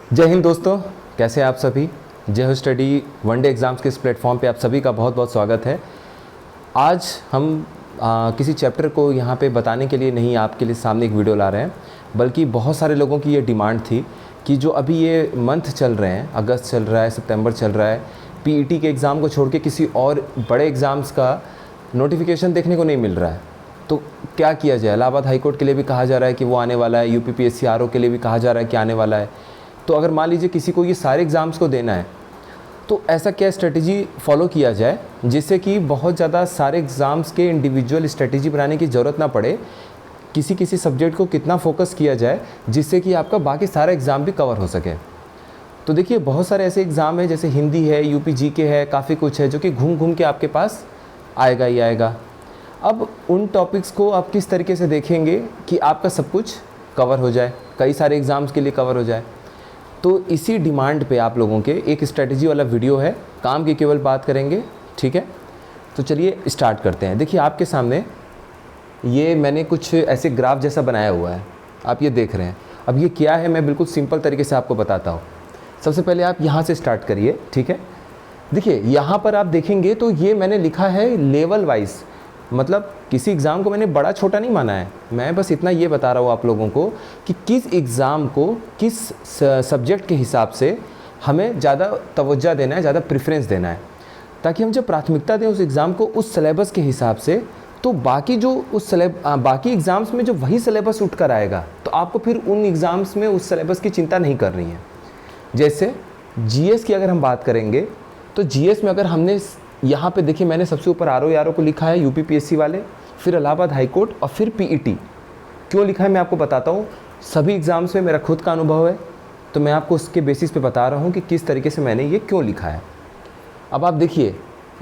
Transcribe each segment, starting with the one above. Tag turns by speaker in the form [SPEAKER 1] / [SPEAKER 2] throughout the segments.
[SPEAKER 1] जय हिंद दोस्तों, कैसे हैं आप सभी। जय हो स्टडी वनडे एग्ज़ाम्स के इस प्लेटफॉर्म पे आप सभी का बहुत बहुत स्वागत है। आज हम किसी चैप्टर को यहाँ पे बताने के लिए नहीं आपके लिए सामने एक वीडियो ला रहे हैं, बल्कि बहुत सारे लोगों की ये डिमांड थी कि जो अभी ये मंथ चल रहे हैं, अगस्त चल रहा है, सितंबर चल रहा है, पीईटी के एग्ज़ाम को छोड़ के किसी और बड़े एग्ज़ाम्स का नोटिफिकेशन देखने को नहीं मिल रहा है। तो क्या किया जाए। इलाहाबाद हाईकोर्ट के लिए भी कहा जा रहा है कि वो आने वाला है, यूपीपीएससी आरओ के लिए भी कहा जा रहा है कि आने वाला है। तो अगर मान लीजिए किसी को ये सारे एग्ज़ाम्स को देना है, तो ऐसा क्या स्ट्रेटजी फॉलो किया जाए जिससे कि बहुत ज़्यादा सारे एग्ज़ाम्स के इंडिविजुअल स्ट्रेटजी बनाने की ज़रूरत ना पड़े। किसी किसी सब्जेक्ट को कितना फोकस किया जाए जिससे कि आपका बाकी सारा एग्ज़ाम भी कवर हो सके। तो देखिए, बहुत सारे ऐसे एग्ज़ाम हैं, जैसे हिंदी है, यूपी जीके है, काफ़ी कुछ है जो कि घूम घूम के आपके पास आएगा ही आएगा। अब उन टॉपिक्स को आप किस तरीके से देखेंगे कि आपका सब कुछ कवर हो जाए, कई सारे एग्ज़ाम्स के लिए कवर हो जाए। तो इसी डिमांड पे आप लोगों के एक स्ट्रेटजी वाला वीडियो है, काम की केवल बात करेंगे, ठीक है। तो चलिए स्टार्ट करते हैं। देखिए, आपके सामने ये मैंने कुछ ऐसे ग्राफ जैसा बनाया हुआ है, आप ये देख रहे हैं। अब ये क्या है, मैं बिल्कुल सिंपल तरीके से आपको बताता हूँ। सबसे पहले आप यहाँ से स्टार्ट करिए, ठीक है। देखिए, यहाँ पर आप देखेंगे तो ये मैंने लिखा है लेवल वाइज, मतलब किसी एग्ज़ाम को मैंने बड़ा छोटा नहीं माना है। मैं बस इतना ये बता रहा हूँ आप लोगों को कि किस एग्ज़ाम को किस सब्जेक्ट के हिसाब से हमें ज़्यादा तवज्जो देना है, ज़्यादा प्रेफरेंस देना है, ताकि हम जब प्राथमिकता दें उस एग्ज़ाम को उस सिलेबस के हिसाब से, तो बाकी जो बाकी एग्ज़ाम्स में जो वही सिलेबस उठ कर आएगा, तो आपको फिर उन एग्ज़ाम्स में उस सिलेबस की चिंता नहीं करनी है। जैसे जीएस की अगर हम बात करेंगे, तो जीएस में अगर हमने यहाँ पे देखिए, मैंने सबसे ऊपर आरओ को लिखा है, यूपीपीएससी वाले, फिर इलाहाबाद हाईकोर्ट और फिर पीईटी। क्यों लिखा है मैं आपको बताता हूँ। सभी एग्ज़ाम्स में मेरा खुद का अनुभव है, तो मैं आपको उसके बेसिस पे बता रहा हूँ कि किस तरीके से मैंने ये क्यों लिखा है। अब आप देखिए,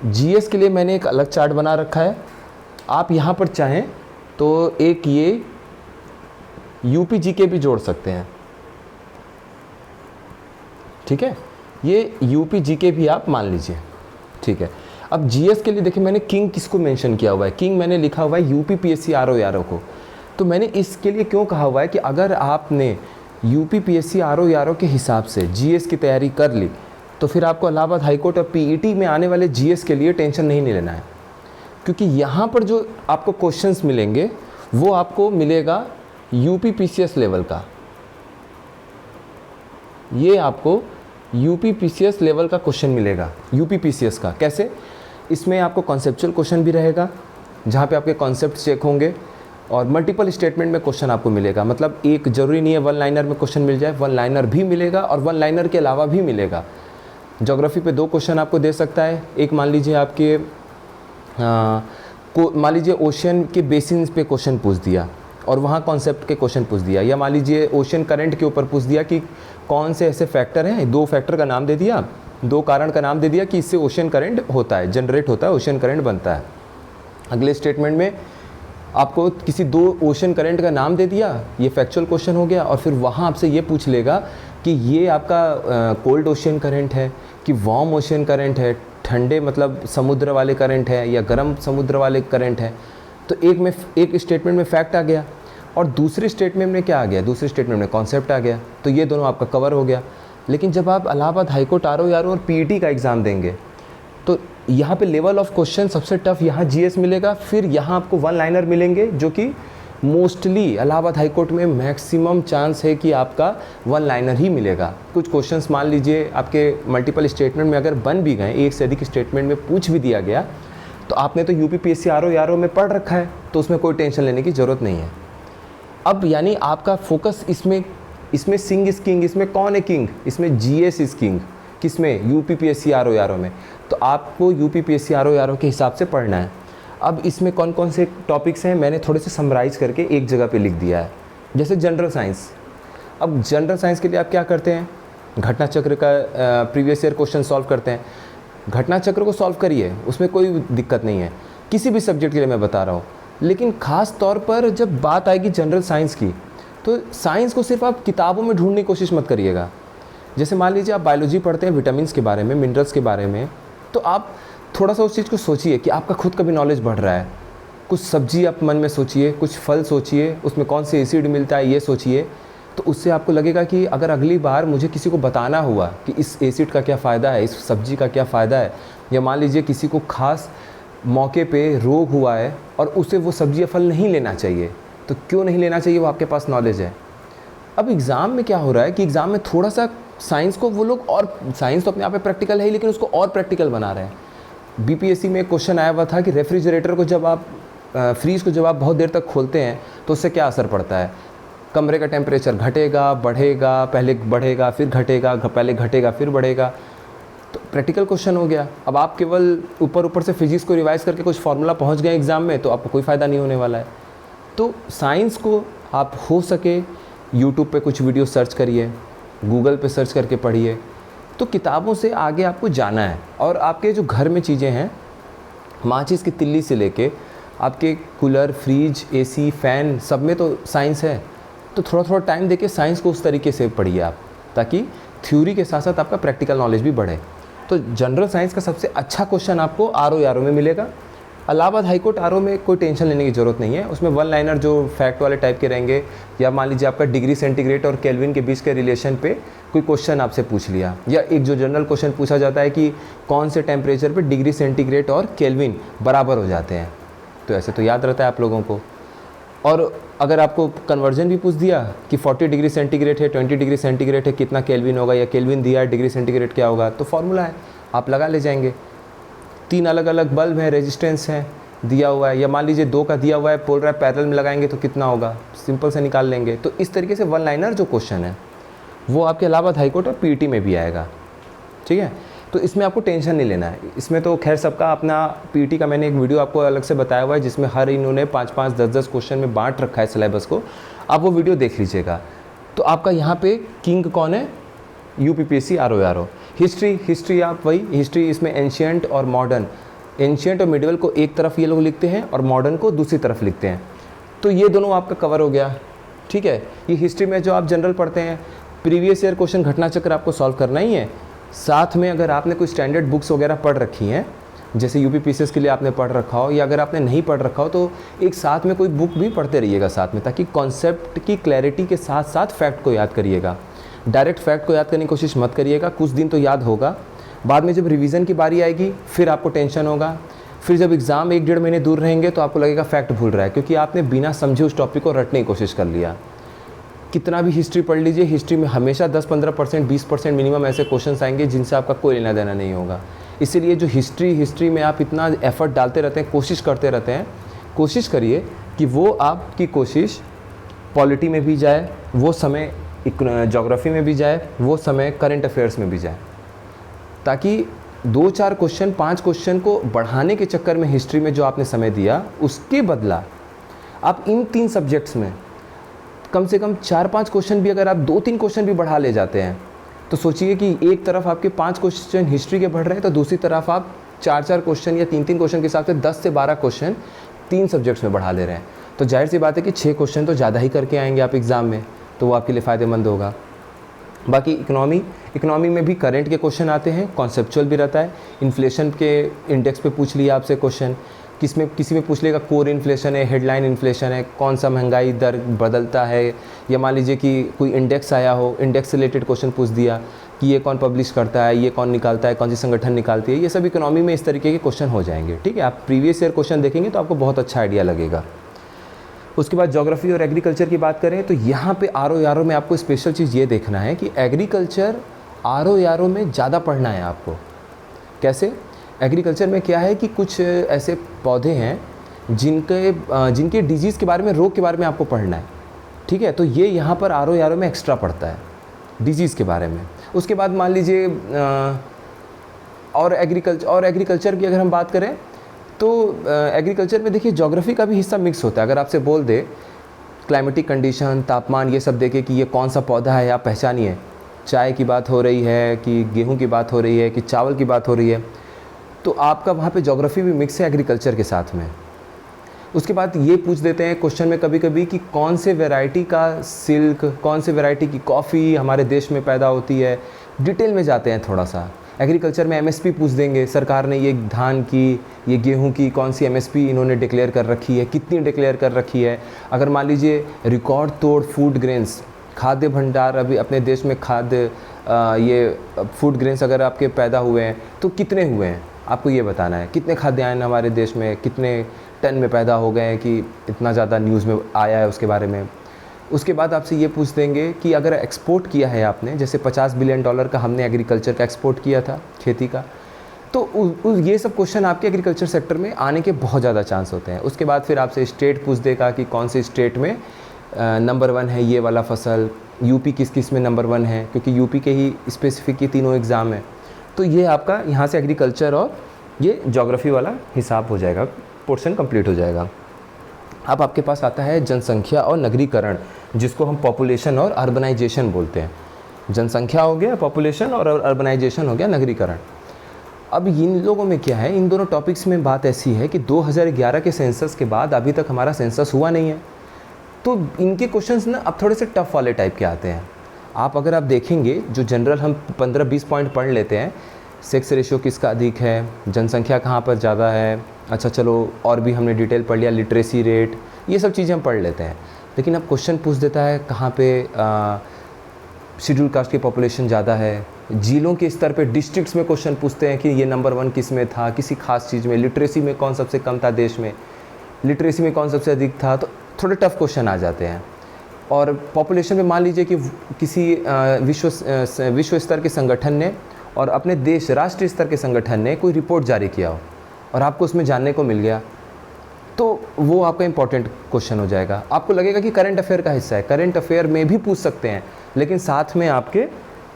[SPEAKER 1] जीएस के लिए मैंने एक अलग चार्ट बना रखा है। आप यहाँ पर चाहें तो एक ये यूपी जीके भी जोड़ सकते हैं, ठीक है। ये यूपी जीके भी आप मान लीजिए, ठीक है। अब जीएस के लिए देखिए, मैंने किंग किसको मेंशन किया हुआ है, किंग मैंने लिखा हुआ है यूपीपीएससी आरओ को। तो मैंने इसके लिए क्यों कहा हुआ है कि अगर आपने यूपीपीएससी आरओ के हिसाब से जीएस की तैयारी कर ली, तो फिर आपको इलाहाबाद हाईकोर्ट और पीईटी में आने वाले जीएस के लिए टेंशन नहीं लेना है, क्योंकि यहाँ पर जो आपको क्वेश्चंस मिलेंगे वो आपको मिलेगा यूपीपीसीएस लेवल का। ये आपको यूपीपीसीएस लेवल का क्वेश्चन मिलेगा, यूपीपीसीएस का। कैसे? इसमें आपको कॉन्सेप्चुअल क्वेश्चन भी रहेगा, जहाँ पे आपके कॉन्सेप्ट चेक होंगे, और मल्टीपल स्टेटमेंट में क्वेश्चन आपको मिलेगा। मतलब एक ज़रूरी नहीं है वन लाइनर में क्वेश्चन मिल जाए, वन लाइनर भी मिलेगा और वन लाइनर के अलावा भी मिलेगा। ज्योग्राफी पे 2 क्वेश्चन आपको दे सकता है। एक मान लीजिए आपके मान लीजिए ओशियन के बेसिन पे क्वेश्चन पूछ दिया और वहाँ कॉन्सेप्ट के क्वेश्चन पूछ दिया, या मान लीजिए ओशियन करंट के ऊपर पूछ दिया कि कौन से ऐसे फैक्टर हैं, 2 फैक्टर का नाम दे दिया, 2 कारण का नाम दे दिया कि इससे ओशियन करंट होता है, जनरेट होता है, ओशियन करंट बनता है। अगले स्टेटमेंट में आपको किसी 2 ओशियन करंट का नाम दे दिया, ये फैक्चुअल क्वेश्चन हो गया। और फिर वहाँ आपसे ये पूछ लेगा कि ये आपका कोल्ड ओशियन करंट है कि वार्म ओशियन करंट है, ठंडे मतलब समुद्र वाले करंट है या गर्म समुद्र वाले करंट है। तो एक स्टेटमेंट में फैक्ट आ गया और दूसरे स्टेटमेंट में क्या आ गया, दूसरे स्टेटमेंट में कॉन्सेप्ट आ गया। तो ये दोनों आपका कवर हो गया। लेकिन जब आप इलाहाबाद हाईकोर्ट आरओ और पीईटी का एग्ज़ाम देंगे, तो यहाँ पे लेवल ऑफ क्वेश्चन सबसे टफ यहाँ जीएस मिलेगा। फिर यहाँ आपको वन लाइनर मिलेंगे, जो कि मोस्टली इलाहाबाद हाईकोर्ट में मैक्सिमम चांस है कि आपका वन लाइनर ही मिलेगा। कुछ क्वेश्चंस मान लीजिए आपके मल्टीपल स्टेटमेंट में अगर बन भी गए, एक से अधिक स्टेटमेंट में पूछ भी दिया गया, तो आपने तो यूपीपीएससी आरओ में पढ़ रखा है, तो उसमें कोई टेंशन लेने की ज़रूरत नहीं है। अब यानी आपका फोकस इसमें सिंग इज किंग, इसमें कौन है किंग, इसमें जीएस इज किंग, किसमें, यूपीपीएससी आरओ में। तो आपको यूपीपीएससी आरओ के हिसाब से पढ़ना है। अब इसमें कौन कौन से टॉपिक्स हैं, मैंने थोड़े से समराइज़ करके एक जगह पे लिख दिया है। जैसे जनरल साइंस। अब जनरल साइंस के लिए आप क्या करते हैं, घटना चक्र का प्रीवियस ईयर क्वेश्चन सॉल्व करते हैं। घटना चक्र को सॉल्व करिए, उसमें कोई दिक्कत नहीं है, किसी भी सब्जेक्ट के लिए मैं बता रहा हूँ। लेकिन ख़ास तौर पर जब बात आएगी जनरल साइंस की, तो साइंस को सिर्फ आप किताबों में ढूंढने की कोशिश मत करिएगा। जैसे मान लीजिए आप बायोलॉजी पढ़ते हैं, विटामिन्स के बारे में, मिनरल्स के बारे में, तो आप थोड़ा सा उस चीज़ को सोचिए कि आपका खुद का भी नॉलेज बढ़ रहा है। कुछ सब्जी आप मन में सोचिए, कुछ फल सोचिए, उसमें कौन से एसिड मिलता है ये सोचिए। तो उससे आपको लगेगा कि अगर अगली बार मुझे किसी को बताना हुआ कि इस एसिड का क्या फ़ायदा है, इस सब्ज़ी का क्या फ़ायदा है, या मान लीजिए किसी को खास मौके पे रोग हुआ है और उसे वो सब्ज़ी या फल नहीं लेना चाहिए, तो क्यों नहीं लेना चाहिए, वो आपके पास नॉलेज है। अब एग्ज़ाम में क्या हो रहा है कि एग्ज़ाम में थोड़ा सा साइंस को वो लोग, और साइंस तो अपने आप में प्रैक्टिकल है ही, लेकिन उसको और प्रैक्टिकल बना रहे हैं। बीपीएससी में एक क्वेश्चन आया हुआ था कि रेफ्रिजरेटर को जब आप फ्रीज को जब आप बहुत देर तक खोलते हैं तो उससे क्या असर पड़ता है। कमरे का टेम्परेचर घटेगा, बढ़ेगा, पहले बढ़ेगा फिर घटेगा, पहले घटेगा फिर बढ़ेगा। तो प्रैक्टिकल क्वेश्चन हो गया। अब आप केवल ऊपर से फिजिक्स को रिवाइज करके कुछ फार्मूला पहुंच गए एग्ज़ाम में, तो आपको कोई फ़ायदा नहीं होने वाला है। तो साइंस को आप हो सके यूट्यूब पे कुछ वीडियो सर्च करिए, गूगल पे सर्च करके पढ़िए। तो किताबों से आगे आपको जाना है। और आपके जो घर में चीज़ें हैं, माचिस की तिल्ली से लेके आपके कूलर, फ्रिज, एसी, फ़ैन, सब में तो साइंस है। तो थोड़ा थोड़ा टाइम देके साइंस को उस तरीके से पढ़िए आप, ताकि थ्योरी के साथ साथ आपका प्रैक्टिकल नॉलेज भी बढ़े। तो जनरल साइंस का सबसे अच्छा क्वेश्चन आपको आरओ में मिलेगा। इलाहाबाद हाईकोर्ट आरओ में कोई टेंशन लेने की ज़रूरत नहीं है। उसमें वन लाइनर जो फैक्ट वाले टाइप के रहेंगे, या मान लीजिए आपका डिग्री सेंटीग्रेड और केल्विन के बीच के रिलेशन पे कोई क्वेश्चन आपसे पूछ लिया, या एक जो जनरल क्वेश्चन पूछा जाता है कि कौन से टेम्परेचर पे डिग्री सेंटीग्रेड और केल्विन बराबर हो जाते हैं, तो ऐसे तो याद रहता है आप लोगों को। और अगर आपको कन्वर्जन भी पूछ दिया कि 40 डिग्री सेंटीग्रेड है, 20 डिग्री सेंटीग्रेड है, कितना केल्विन होगा, या केल्विन दिया है, डिग्री सेंटीग्रेड क्या होगा, तो फार्मूला है, आप लगा ले जाएंगे। 3 अलग अलग बल्ब हैं, रेजिस्टेंस है दिया हुआ है, या मान लीजिए 2 का दिया हुआ है, बोल रहा है पैरेलल में लगाएंगे तो कितना होगा, सिंपल से निकाल लेंगे। तो इस तरीके से वन लाइनर जो क्वेश्चन है वो आपके इलाहाबाद हाईकोर्ट और पीईटी में भी आएगा, ठीक है। तो इसमें आपको टेंशन नहीं लेना है। इसमें तो खैर सबका अपना, पीईटी का मैंने एक वीडियो आपको अलग से बताया हुआ है, जिसमें हर इन्होंने 5-5, 10-10 क्वेश्चन में बांट रखा है सिलेबस को, आप वो वीडियो देख लीजिएगा। तो आपका यहाँ पे किंग कौन है, यूपीपीएससी आरओ। हिस्ट्री आप वही, हिस्ट्री इसमें एंशियंट और मॉडर्न, एंशियंट और मिडिवल को एक तरफ ये लोग लिखते हैं और मॉडर्न को दूसरी तरफ लिखते हैं। तो ये दोनों आपका कवर हो गया, ठीक है। ये हिस्ट्री में जो आप जनरल पढ़ते हैं, प्रीवियस ईयर क्वेश्चन घटना चक्र आपको सॉल्व करना ही है। साथ में अगर आपने कोई स्टैंडर्ड बुक्स वगैरह पढ़ रखी हैं, जैसे यूपीपीसीएस के लिए आपने पढ़ रखा हो, या अगर आपने नहीं पढ़ रखा हो तो एक साथ में कोई बुक भी पढ़ते रहिएगा साथ में, ताकि कॉन्सेप्ट की क्लैरिटी के साथ साथ फैक्ट को याद करिएगा। डायरेक्ट फैक्ट को याद करने की कोशिश मत करिएगा, कुछ दिन तो याद होगा, बाद में जब रिवीजन की बारी आएगी फिर आपको टेंशन होगा। फिर जब एग्ज़ाम 1-1.5 महीने दूर रहेंगे तो आपको लगेगा फैक्ट भूल रहा है, क्योंकि आपने बिना समझे उस टॉपिक को रटने की कोशिश कर लिया। कितना भी हिस्ट्री पढ़ लीजिए, हिस्ट्री में हमेशा 10-15%, 20% मिनिमम ऐसे क्वेश्चंस आएंगे जिनसे आपका कोई लेना देना नहीं होगा। इसीलिए जो हिस्ट्री में आप इतना एफर्ट डालते रहते हैं, कोशिश करते रहते हैं, कोशिश करिए कि वो आपकी कोशिश पॉलिटी में भी जाए, वो समय ज्योग्राफी में भी जाए, वो समय करंट अफेयर्स में भी जाए, ताकि 2-4 क्वेश्चन, 5 क्वेश्चन को बढ़ाने के चक्कर में हिस्ट्री में जो आपने समय दिया, उसके बदला आप इन 3 सब्जेक्ट्स में कम से कम 4-5 क्वेश्चन भी, अगर आप 2-3 क्वेश्चन भी बढ़ा ले जाते हैं, तो सोचिए कि एक तरफ आपके 5 क्वेश्चन हिस्ट्री के बढ़ रहे हैं, तो दूसरी तरफ आप 4-4 क्वेश्चन या 3-3 क्वेश्चन के हिसाब से 10 से 12 क्वेश्चन 3 सब्जेक्ट्स में बढ़ा ले रहे हैं। तो जाहिर सी बात है कि 6 क्वेश्चन तो ज़्यादा ही करके आएंगे आप एग्ज़ाम में, तो वो आपके लिए फ़ायदेमंद होगा। बाकी इकोनॉमी में भी करंट के क्वेश्चन आते हैं, कॉन्सेप्चुअल भी रहता है। इन्फ्लेशन के इंडेक्स पे पूछ लिया आपसे क्वेश्चन, किसी में पूछ लेगा कोर इन्फ्लेशन है, हेडलाइन इन्फ्लेशन है, कौन सा महंगाई दर बदलता है, या मान लीजिए कि कोई इंडेक्स आया हो, इंडेक्स से रिलेटेड क्वेश्चन पूछ दिया कि ये कौन पब्लिश करता है, ये कौन निकालता है, कौन सी संगठन निकालती है। ये सब इकोनॉमी में इस तरीके के क्वेश्चन हो जाएंगे, ठीक है। आप प्रीवियस ईयर क्वेश्चन देखेंगे तो आपको बहुत अच्छा आइडिया लगेगा। उसके बाद ज्योग्राफी और एग्रीकल्चर की बात करें तो यहाँ पे आरओ में आपको स्पेशल चीज़ ये देखना है कि एग्रीकल्चर आरओ में ज़्यादा पढ़ना है आपको। कैसे? एग्रीकल्चर में क्या है कि कुछ ऐसे पौधे हैं जिनके डिजीज़ के बारे में, रोग के बारे में आपको पढ़ना है, ठीक है। तो ये यहाँ पर आरओ में एक्स्ट्रा पढ़ता है डिजीज़ के बारे में। उसके बाद मान लीजिए और एग्रीकल्चर की अगर हम बात करें तो एग्रीकल्चर में देखिए ज्योग्राफी का भी हिस्सा मिक्स होता है। अगर आपसे बोल दे क्लाइमेटिक कंडीशन, तापमान, ये सब देखे कि ये कौन सा पौधा है, आप पहचानिए, चाय की बात हो रही है कि गेहूं की बात हो रही है कि चावल की बात हो रही है, तो आपका वहाँ पे ज्योग्राफी भी मिक्स है एग्रीकल्चर के साथ में। उसके बाद ये पूछ देते हैं क्वेश्चन में कभी कभी कि कौन से वैरायटी का सिल्क, कौन से वैरायटी की कॉफ़ी हमारे देश में पैदा होती है, डिटेल में जाते हैं थोड़ा सा। एग्रीकल्चर में एमएसपी पूछ देंगे, सरकार ने ये धान की, ये गेहूं की कौन सी एमएसपी इन्होंने डिक्लेयर कर रखी है, कितनी डिक्लेयर कर रखी है। अगर मान लीजिए रिकॉर्ड तोड़ फूड ग्रेन्स, खाद्य भंडार अभी अपने देश में खाद्य ये फूड ग्रेन्स अगर आपके पैदा हुए हैं तो कितने हुए हैं, आपको ये बताना है। कितने खाद्यान्न हमारे देश में कितने टन में पैदा हो गए हैं कि इतना ज़्यादा न्यूज़ में आया है उसके बारे में। उसके बाद आपसे ये पूछ देंगे कि अगर एक्सपोर्ट किया है आपने, जैसे $50 बिलियन का हमने एग्रीकल्चर का एक्सपोर्ट किया था, खेती का, तो ये सब क्वेश्चन आपके एग्रीकल्चर सेक्टर में आने के बहुत ज़्यादा चांस होते हैं। उसके बाद फिर आपसे स्टेट पूछ देगा कि कौन से स्टेट में नंबर 1 है ये वाला फसल, यूपी किस किस में नंबर 1 है, क्योंकि यूपी के ही स्पेसिफिक ये तीनों एग्ज़ाम है। तो ये आपका यहाँ से एग्रीकल्चर और ये ज्योग्राफी वाला हिसाब हो जाएगा, पोर्शन कंप्लीट हो जाएगा। अब आपके पास आता है जनसंख्या और नगरीकरण, जिसको हम पॉपुलेशन और अर्बनाइजेशन बोलते हैं। जनसंख्या हो गया पॉपुलेशन और अर्बनाइजेशन हो गया नगरीकरण। अब इन लोगों में क्या है, इन दोनों टॉपिक्स में बात ऐसी है कि 2011 के सेंसस के बाद अभी तक हमारा सेंसस हुआ नहीं है, तो इनके क्वेश्चंस ना अब थोड़े से टफ वाले टाइप के आते हैं। अगर आप देखेंगे जो जनरल हम 15-20 पॉइंट पढ़ लेते हैं, सेक्स रेशियो किसका अधिक है, जनसंख्या कहाँ पर ज़्यादा है, अच्छा चलो और भी हमने डिटेल पढ़ लिया, लिटरेसी रेट, ये सब चीज़ें हम पढ़ लेते हैं। लेकिन अब क्वेश्चन पूछ देता है कहाँ पे शेड्यूल कास्ट की पॉपुलेशन ज़्यादा है, जिलों के स्तर पे डिस्ट्रिक्ट्स में क्वेश्चन पूछते हैं कि ये नंबर 1 किस में था, किसी खास चीज़ में, लिटरेसी में कौन सबसे कम था देश में, लिटरेसी में कौन सबसे अधिक था, तो थोड़े टफ क्वेश्चन आ जाते हैं। और पॉपुलेशन में मान लीजिए कि किसी विश्व स्तर के संगठन ने और अपने देश राष्ट्रीय स्तर के संगठन ने कोई रिपोर्ट जारी किया हो और आपको उसमें जानने को मिल गया, तो वो आपका इंपॉर्टेंट क्वेश्चन हो जाएगा। आपको लगेगा कि करंट अफेयर का हिस्सा है, करंट अफेयर में भी पूछ सकते हैं, लेकिन साथ में आपके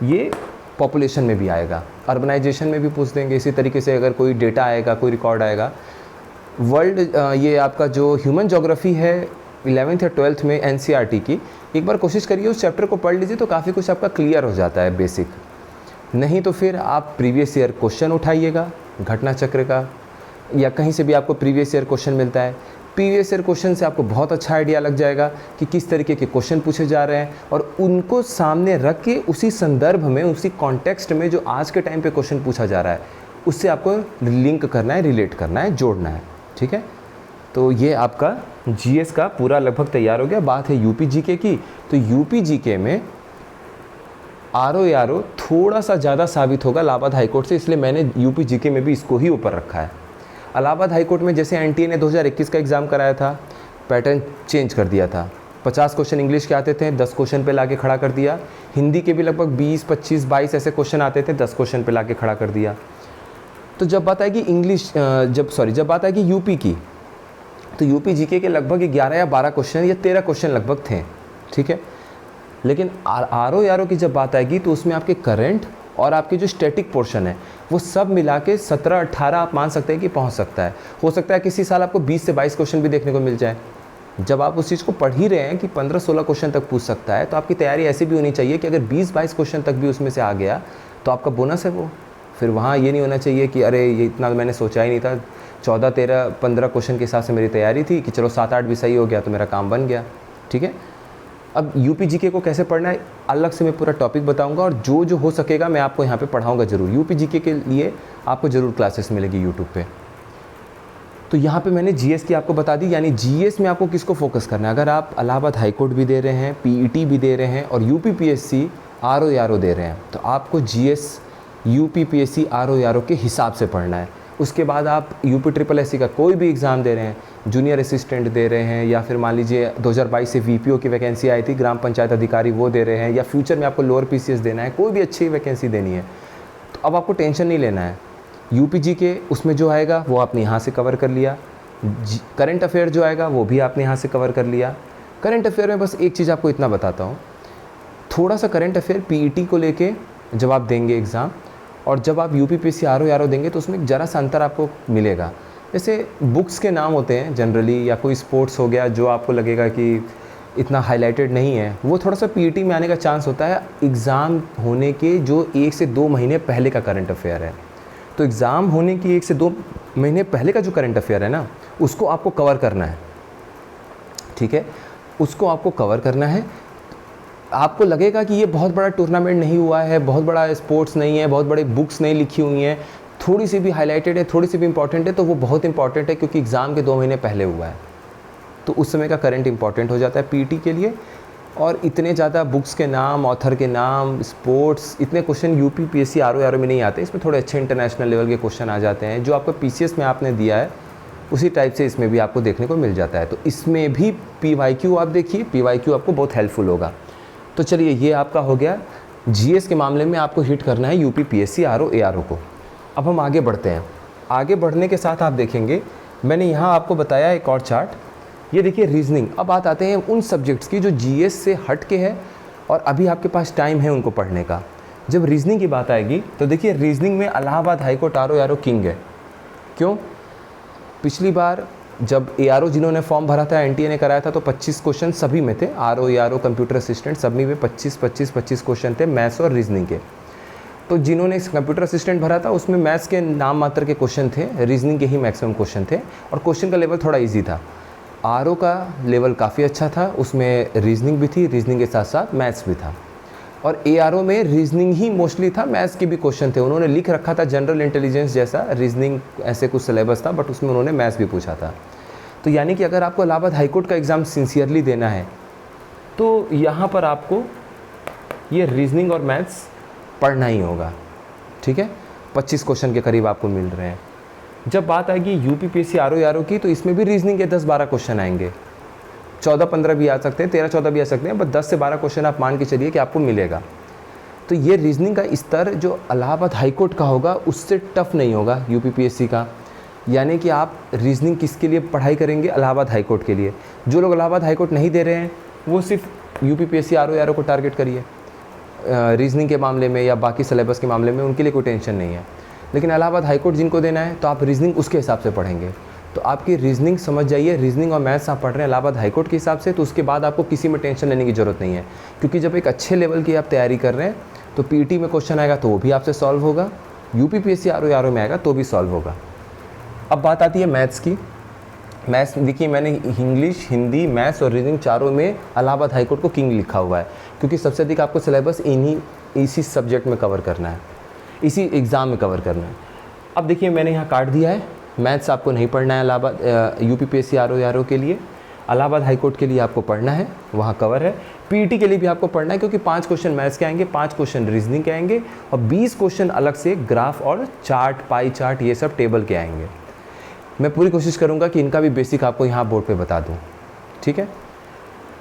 [SPEAKER 1] ये पॉपुलेशन में भी आएगा, अर्बनाइजेशन में भी पूछ देंगे। इसी तरीके से अगर कोई डेटा आएगा, कोई रिकॉर्ड आएगा, वर्ल्ड ये आपका जो ह्यूमन ज्योग्राफी है 11th या 12th में NCERT की, एक बार कोशिश करिए उस चैप्टर को पढ़ लीजिए तो काफ़ी कुछ आपका क्लियर हो जाता है बेसिक। नहीं तो फिर आप प्रीवियस ईयर क्वेश्चन उठाइएगा घटना चक्र का, या कहीं से भी आपको प्रीवियस ईयर क्वेश्चन मिलता है, प्रीवियस ईयर क्वेश्चन से आपको बहुत अच्छा आइडिया लग जाएगा कि किस तरीके के क्वेश्चन पूछे जा रहे हैं, और उनको सामने रख के उसी संदर्भ में, उसी कॉन्टेक्स्ट में जो आज के टाइम पे क्वेश्चन पूछा जा रहा है उससे आपको लिंक करना है, रिलेट करना है, जोड़ना है। ठीक है, तो ये आपका GS का पूरा लगभग तैयार हो गया। बात है यूपी जीके की, तो यूपी जीके में RO थोड़ा सा ज़्यादा साबित होगा इलाहाबाद हाईकोर्ट से, इसलिए मैंने यूपी जीके में भी इसको ही ऊपर रखा है। इलाहाबाद हाईकोर्ट में जैसे NTA ने 2021 का एग्ज़ाम कराया था, पैटर्न चेंज कर दिया था। 50 क्वेश्चन इंग्लिश के आते थे, 10 क्वेश्चन पे लाके खड़ा कर दिया। हिंदी के भी लगभग 20, 25, 22 ऐसे क्वेश्चन आते थे, 10 क्वेश्चन पे लाके खड़ा कर दिया। तो जब बात आएगी जब बात आएगी यूपी की, तो यूपी जीके के लगभग 11 या 12 क्वेश्चन या 13 क्वेश्चन लगभग थे। ठीक है, लेकिन RO की जब बात आएगी तो उसमें आपके करंट और आपके जो स्टैटिक पोर्शन है वो सब मिला के 17-18 आप मान सकते हैं कि पहुंच सकता है। हो सकता है किसी साल आपको 20 से 22 क्वेश्चन भी देखने को मिल जाए। जब आप उस चीज़ को पढ़ ही रहे हैं कि 15-16 क्वेश्चन तक पूछ सकता है, तो आपकी तैयारी ऐसी भी होनी चाहिए कि अगर 20-22 क्वेश्चन तक भी उसमें से आ गया तो आपका बोनस है वो। फिर वहाँ ये नहीं होना चाहिए कि अरे ये इतना मैंने सोचा ही नहीं था, 14, 13, 15 क्वेश्चन के हिसाब से मेरी तैयारी थी कि चलो 7-8 भी सही हो गया तो मेरा काम बन गया। ठीक है, अब यूपी जीके को कैसे पढ़ना है अलग से मैं पूरा टॉपिक बताऊंगा, और जो जो हो सकेगा मैं आपको यहाँ पे पढ़ाऊंगा ज़रूर। यूपी जीके के लिए आपको ज़रूर क्लासेस मिलेगी यूट्यूब पे। तो यहाँ पे मैंने GS की आपको बता दी, यानी GS में आपको किसको फोकस करना है। अगर आप इलाहाबाद हाईकोर्ट भी दे रहे हैं, PET भी दे रहे हैं और UPPSC RO दे रहे हैं, तो आपको GS UPPSC RO के हिसाब से पढ़ना है। उसके बाद आप UPSSC का कोई भी एग्ज़ाम दे रहे हैं, जूनियर असिस्टेंट दे रहे हैं, या फिर मान लीजिए 2022 से VPO की वैकेंसी आई थी, ग्राम पंचायत अधिकारी, वो दे रहे हैं, या फ्यूचर में आपको लोअर PCS देना है, कोई भी अच्छी वैकेंसी देनी है, तो अब आपको टेंशन नहीं लेना है। UPG के उसमें जो आएगा वो आपने यहाँ से कवर कर लिया, करंट अफेयर जो आएगा वो भी आपने यहाँ से कवर कर लिया। करंट अफेयर में बस एक चीज़ आपको इतना बताता हूँ, थोड़ा सा करंट अफेयर PET को लेके जब आप देंगे एग्ज़ाम और जब आप UPPSC RO देंगे तो उसमें ज़रा सा अंतर आपको मिलेगा। जैसे बुक्स के नाम होते हैं जनरली, या कोई स्पोर्ट्स हो गया जो आपको लगेगा कि इतना हाईलाइटेड नहीं है, वो थोड़ा सा PET में आने का चांस होता है एग्ज़ाम होने के जो 1 से 2 महीने पहले का करंट अफेयर है। तो एग्ज़ाम होने की 1 से 2 महीने पहले का जो करंट अफेयर है ना, उसको आपको कवर करना है। ठीक है, उसको आपको कवर करना है। आपको लगेगा कि ये बहुत बड़ा टूर्नामेंट नहीं हुआ है, बहुत बड़ा स्पोर्ट्स नहीं है, बहुत बड़े बुक्स नहीं लिखी हुई हैं, थोड़ी सी भी हाईलाइटेड है, थोड़ी सी भी इंपॉर्टेंट है, तो वो बहुत इंपॉर्टेंट है क्योंकि एग्ज़ाम के 2 महीने पहले हुआ है, तो उस समय का करंट इंपॉर्टेंट हो जाता है PET के लिए। और इतने ज़्यादा बुक्स के नाम, ऑथर के नाम, स्पोर्ट्स, इतने क्वेश्चन यूपी पीएससी आर में नहीं आते। इसमें थोड़े अच्छे इंटरनेशनल लेवल के क्वेश्चन आ जाते हैं, जो आपको पीसीएस में आपने दिया है उसी टाइप से इसमें भी आपको देखने को मिल जाता है। तो इसमें भी पीवाईक्यू आप देखिए, पीवाईक्यू आपको बहुत हेल्पफुल होगा। तो चलिए, ये आपका हो गया जीएस के मामले में आपको हिट करना है यूपी पीएससी आरओ को। अब हम आगे बढ़ते हैं। आगे बढ़ने के साथ आप देखेंगे, मैंने यहाँ आपको बताया एक और चार्ट, ये देखिए रीजनिंग। अब बात आते हैं उन सब्जेक्ट्स की जो जीएस से हट के है और अभी आपके पास टाइम है उनको पढ़ने का। जब रीजनिंग की बात आएगी तो देखिए, रीजनिंग में इलाहाबाद हाईकोर्ट आरओ किंग है। क्यों? पिछली बार जब एआरओ जिन्होंने फॉर्म भरा था, एनटीए ने कराया था, तो 25 क्वेश्चन सभी में थे, आरओ एआरओ कंप्यूटर असिस्टेंट सभी में 25 क्वेश्चन थे मैथ्स और रीजनिंग के। तो जिन्होंने कंप्यूटर असिस्टेंट भरा था उसमें मैथ्स के नाम मात्र के क्वेश्चन थे, रीजनिंग के ही मैक्सिमम क्वेश्चन थे और क्वेश्चन का लेवल थोड़ा ईजी था। आरओ का लेवल काफ़ी अच्छा था, उसमें रीजनिंग भी थी, रीजनिंग के साथ साथ मैथ्स भी था। और एआरओ में रीजनिंग ही मोस्टली था, मैथ्स के भी क्वेश्चन थे। उन्होंने लिख रखा था जनरल इंटेलिजेंस जैसा, रीजनिंग ऐसे कुछ सिलेबस था, बट उसमें उन्होंने मैथ्स भी पूछा था। तो यानी कि अगर आपको इलाहाबाद हाईकोर्ट का एग्ज़ाम सिंसियरली देना है तो यहाँ पर आपको ये रीजनिंग और मैथ्स पढ़ना ही होगा। ठीक है, 25 क्वेश्चन के करीब आपको मिल रहे हैं। जब बात आएगी यूपी पीएससी आरओ की, तो इसमें भी रीजनिंग के 10-12 क्वेश्चन आएंगे, 14-15 भी आ सकते हैं, 13-14 भी आ सकते हैं, बस 10 से 12 क्वेश्चन आप मान के चलिए कि आपको मिलेगा। तो ये रीजनिंग का स्तर जो इलाहाबाद हाईकोर्ट का होगा उससे टफ नहीं होगा यूपी पीएससी का। यानी कि आप रीजनिंग किसके लिए पढ़ाई करेंगे? इलाहाबाद हाईकोर्ट के लिए। जो लोग इलाहाबाद हाईकोर्ट नहीं दे रहे हैं वो सिर्फ यूपी पीएससी आरओ को टारगेट करिए रीजनिंग के मामले में या बाकी सिलेबस के मामले में, उनके लिए कोई टेंशन नहीं है। लेकिन इलाहाबाद हाईकोर्ट जिनको देना है तो आप रीजनिंग उसके हिसाब से पढ़ेंगे। तो आपकी रीजनिंग समझ जाइए, रीजनिंग और मैथ्स आप पढ़ रहे हैं इलाहाबाद हाईकोर्ट के हिसाब से, तो उसके बाद आपको किसी में टेंशन लेने की ज़रूरत नहीं है। क्योंकि जब एक अच्छे लेवल की आप तैयारी कर रहे हैं तो पीटी में क्वेश्चन आएगा तो वो भी आपसे सॉल्व होगा, यूपी पीएससी आरओ में आएगा तो भी सॉल्व होगा। अब बात आती है मैथ्स की। मैथ्स देखिए, मैंने इंग्लिश, हिंदी, मैथ्स और रीजनिंग चारों में इलाहाबाद हाईकोर्ट को किंग लिखा हुआ है, क्योंकि सबसे अधिक आपको सिलेबस इसी सब्जेक्ट में कवर करना है, इसी एग्ज़ाम में कवर करना है। अब देखिए, मैंने यहाँ काट दिया है, मैथ्स आपको नहीं पढ़ना है इलाहाबाद यूपी पीएससी आरओ के लिए। इलाहाबाद हाईकोर्ट के लिए आपको पढ़ना है, वहाँ कवर है। पीटी के लिए भी आपको पढ़ना है, क्योंकि 5 क्वेश्चन मैथ्स के आएंगे, 5 क्वेश्चन रीजनिंग के आएंगे और 20 क्वेश्चन अलग से ग्राफ और चार्ट, पाई चार्ट, ये सब टेबल के आएंगे। मैं पूरी कोशिश करूँगा कि इनका भी बेसिक आपको यहाँ बोर्ड पे बता दूँ। ठीक है,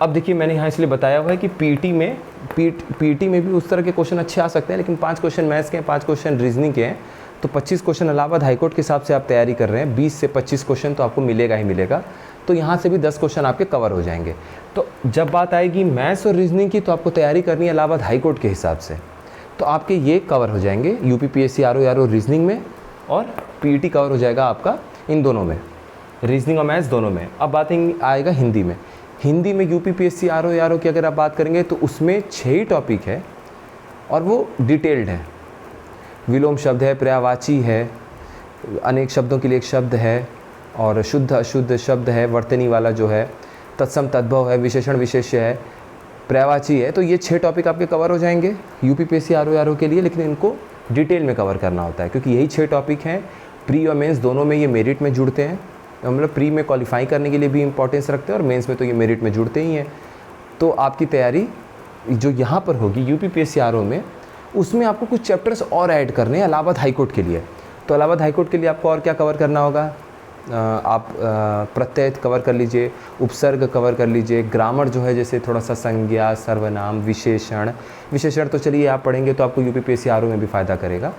[SPEAKER 1] अब देखिए, मैंने यहाँ इसलिए बताया हुआ है कि पीटी में भी उस तरह के क्वेश्चन अच्छे आ सकते हैं, लेकिन 5 क्वेश्चन मैथ्स के हैं, 5 क्वेश्चन रीजनिंग के हैं, तो 25 क्वेश्चन इलाहाबाद हाईकोर्ट के हिसाब से आप तैयारी कर रहे हैं, 20 से 25 क्वेश्चन तो आपको मिलेगा ही मिलेगा। तो यहाँ से भी 10 क्वेश्चन आपके कवर हो जाएंगे। तो जब बात आएगी मैथ्स और रीजनिंग की, तो आपको तैयारी करनी है इलाहाबाद हाईकोर्ट के हिसाब से, तो आपके ये कवर हो जाएंगे यूपी पीएससी आरओ रीजनिंग में, और पीटी कवर हो जाएगा आपका इन दोनों में, रीजनिंग और मैथ्स दोनों में। अब बात आएगा हिंदी में। हिंदी में यूपी पीएससी आरओ की अगर आप बात करेंगे तो उसमें 6 ही टॉपिक है और वो डिटेल्ड है। विलोम शब्द है, पर्यायवाची है, अनेक शब्दों के लिए एक शब्द है, और शुद्ध अशुद्ध शब्द है, वर्तनी वाला जो है, तत्सम तद्भव है, विशेषण विशेष्य है, पर्यायवाची है। तो ये 6 टॉपिक आपके कवर हो जाएंगे यूपी पीएससी आरओ के लिए, लेकिन इनको डिटेल में कवर करना होता है, क्योंकि यही 6 टॉपिक हैं। प्री और मेंस दोनों में ये मेरिट में जुड़ते हैं, मतलब प्री में क्वालिफाई करने के लिए भी इंपॉर्टेंस रखते हैं और मेंस में तो ये मेरिट में जुड़ते ही हैं। तो आपकी तैयारी जो यहाँ पर होगी यूपी पीएससी आरओ में, उसमें आपको कुछ चैप्टर्स और ऐड करने हैं इलाहाबाद हाईकोर्ट के लिए। तो इलाहाबाद हाईकोर्ट के लिए आपको और क्या कवर करना होगा? आप प्रत्यय कवर कर लीजिए, उपसर्ग कवर कर लीजिए, ग्रामर जो है जैसे थोड़ा सा संज्ञा, सर्वनाम, विशेषण तो चलिए आप पढ़ेंगे तो आपको यूपी पीएससी आरओ में भी फ़ायदा करेगा।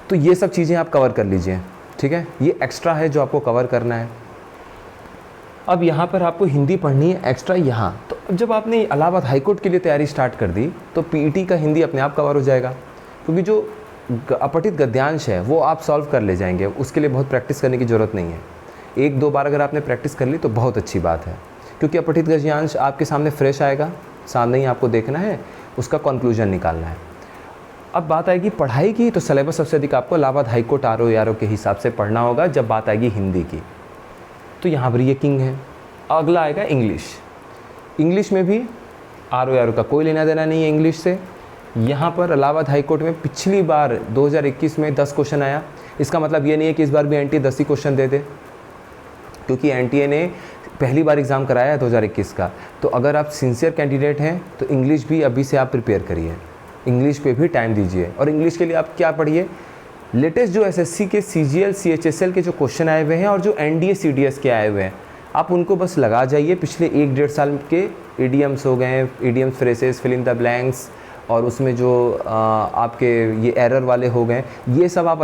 [SPEAKER 1] तो ये सब चीज़ें आप कवर कर लीजिए। ठीक है, ये एक्स्ट्रा है जो आपको कवर करना है। अब यहाँ पर आपको हिंदी पढ़नी है एक्स्ट्रा यहाँ। तो जब आपने इलाहाबाद हाईकोर्ट के लिए तैयारी स्टार्ट कर दी तो पीटी का हिंदी अपने आप कवर हो जाएगा, क्योंकि जो अपठित गद्यांश है वो आप सॉल्व कर ले जाएंगे, उसके लिए बहुत प्रैक्टिस करने की ज़रूरत नहीं है। 1-2 बार अगर आपने प्रैक्टिस कर ली तो बहुत अच्छी बात है, क्योंकि अपठित गद्यांश आपके सामने फ्रेश आएगा, सामने ही आपको देखना है, उसका कंक्लूजन निकालना है। अब बात आएगी पढ़ाई की, तो सिलेबस सबसे अधिक आपको इलाहाबाद हाईकोर्ट आरओ के हिसाब से पढ़ना होगा। जब बात आएगी हिंदी की तो यहाँ पर ये किंग है। अगला आएगा इंग्लिश में भी आरओ का कोई लेना देना नहीं है इंग्लिश से। यहाँ पर इलाहाबाद हाईकोर्ट में पिछली बार 2021 में 10 क्वेश्चन आया। इसका मतलब ये नहीं है कि इस बार भी एनटीए 10 ही क्वेश्चन दे दे, क्योंकि एनटीए ने पहली बार एग्ज़ाम कराया है 2021 का, तो अगर आप सिंसियर कैंडिडेट हैं तो इंग्लिश भी अभी से आप प्रिपेयर करिए, इंग्लिश पे भी टाइम दीजिए। और इंग्लिश के लिए आप क्या पढ़िए, लेटेस्ट जो एसएससी के CGL CHSL के जो क्वेश्चन आए हुए हैं और जो NDA CDS के आए हुए हैं, आप उनको बस लगा जाइए। पिछले 1-1.5 साल के इडियम्स हो गए, idioms, phrases, fill in the blanks, और उसमें जो आपके ये एरर वाले हो गए, ये सब आप